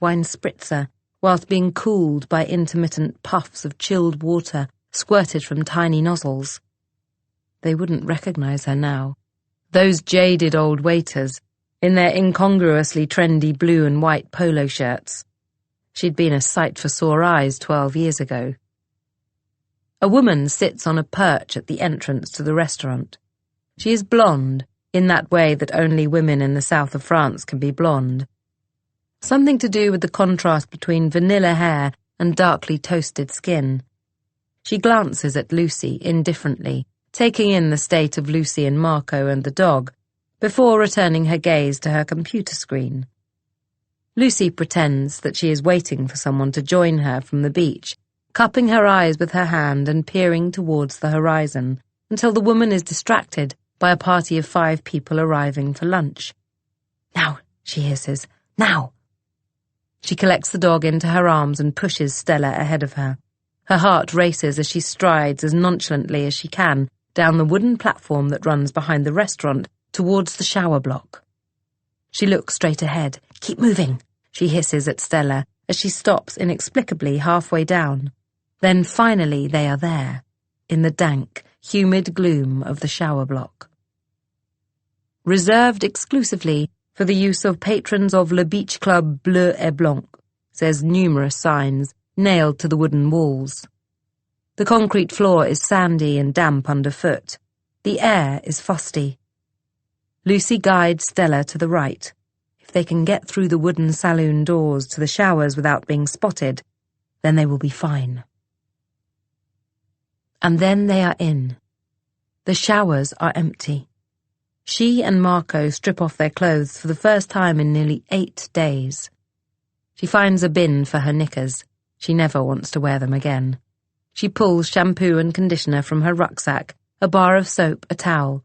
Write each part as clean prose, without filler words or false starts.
wine spritzer, whilst being cooled by intermittent puffs of chilled water squirted from tiny nozzles. They wouldn't recognize her now. Those jaded old waiters, in their incongruously trendy blue and white polo shirts. She'd been a sight for sore eyes 12 years ago. A woman sits on a perch at the entrance to the restaurant. She is blonde, in that way that only women in the south of France can be blonde. Something to do with the contrast between vanilla hair and darkly toasted skin. She glances at Lucy indifferently, taking in the state of Lucy and Marco and the dog, before returning her gaze to her computer screen. Lucy pretends that she is waiting for someone to join her from the beach, cupping her eyes with her hand and peering towards the horizon, until the woman is distracted by a party of 5 people arriving for lunch. "Now," she hisses, "now!" She collects the dog into her arms and pushes Stella ahead of her. Her heart races as she strides as nonchalantly as she can down the wooden platform that runs behind the restaurant towards the shower block. She looks straight ahead. "Keep moving," she hisses at Stella as she stops inexplicably halfway down. Then finally they are there, in the dank, humid gloom of the shower block. "Reserved exclusively for the use of patrons of Le Beach Club Bleu et Blanc," says numerous signs, nailed to the wooden walls. The concrete floor is sandy and damp underfoot. The air is fusty. Lucy guides Stella to the right. If they can get through the wooden saloon doors to the showers without being spotted, then they will be fine. And then they are in. The showers are empty. She and Marco strip off their clothes for the first time in nearly 8 days. She finds a bin for her knickers. She never wants to wear them again. She pulls shampoo and conditioner from her rucksack, a bar of soap, a towel.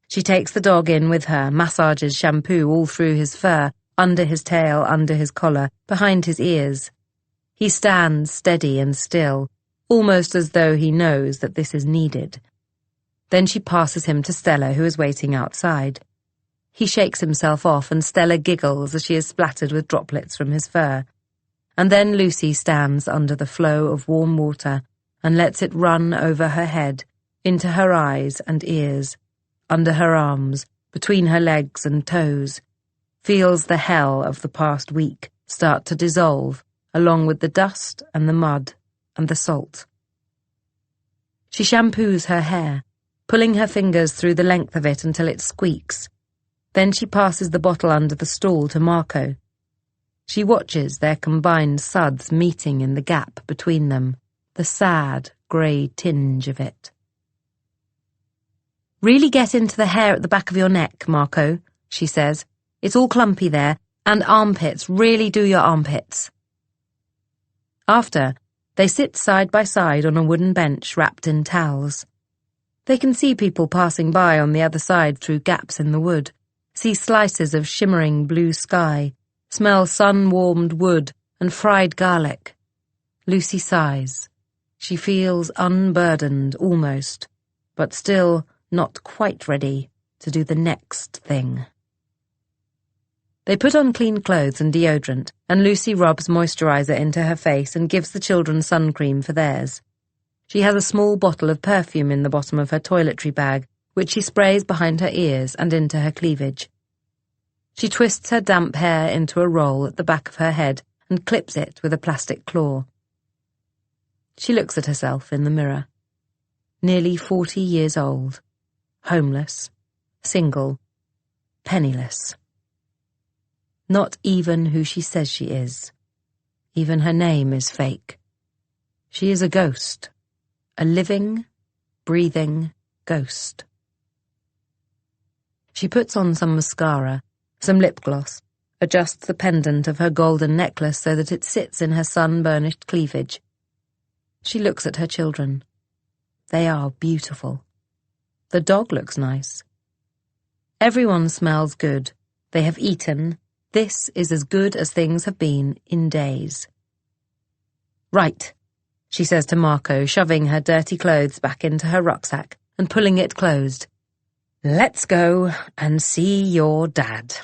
She takes the dog in with her, massages shampoo all through his fur, under his tail, under his collar, behind his ears. He stands steady and still, almost as though he knows that this is needed. Then she passes him to Stella, who is waiting outside. He shakes himself off, and Stella giggles as she is splattered with droplets from his fur. And then Lucy stands under the flow of warm water and lets it run over her head, into her eyes and ears, under her arms, between her legs and toes, feels the hell of the past week start to dissolve, along with the dust and the mud and the salt. She shampoos her hair, pulling her fingers through the length of it until it squeaks. Then she passes the bottle under the stool to Marco. She watches their combined suds meeting in the gap between them, the sad, grey tinge of it. "Really get into the hair at the back of your neck, Marco," she says. "It's all clumpy there, and armpits, really do your armpits." After, they sit side by side on a wooden bench wrapped in towels. They can see people passing by on the other side through gaps in the wood, see slices of shimmering blue sky, smell sun-warmed wood and fried garlic. Lucy sighs. She feels unburdened almost, but still not quite ready to do the next thing. They put on clean clothes and deodorant, and Lucy rubs moisturizer into her face and gives the children sun cream for theirs. She has a small bottle of perfume in the bottom of her toiletry bag, which she sprays behind her ears and into her cleavage. She twists her damp hair into a roll at the back of her head and clips it with a plastic claw. She looks at herself in the mirror. Nearly 40 years old, homeless, single, penniless. Not even who she says she is. Even her name is fake. She is a ghost. A living, breathing ghost. She puts on some mascara, some lip gloss, adjusts the pendant of her golden necklace so that it sits in her sun-burnished cleavage. She looks at her children. They are beautiful. The dog looks nice. Everyone smells good. They have eaten. This is as good as things have been in days. "Right," she says to Marco, shoving her dirty clothes back into her rucksack and pulling it closed. "Let's go and see your dad."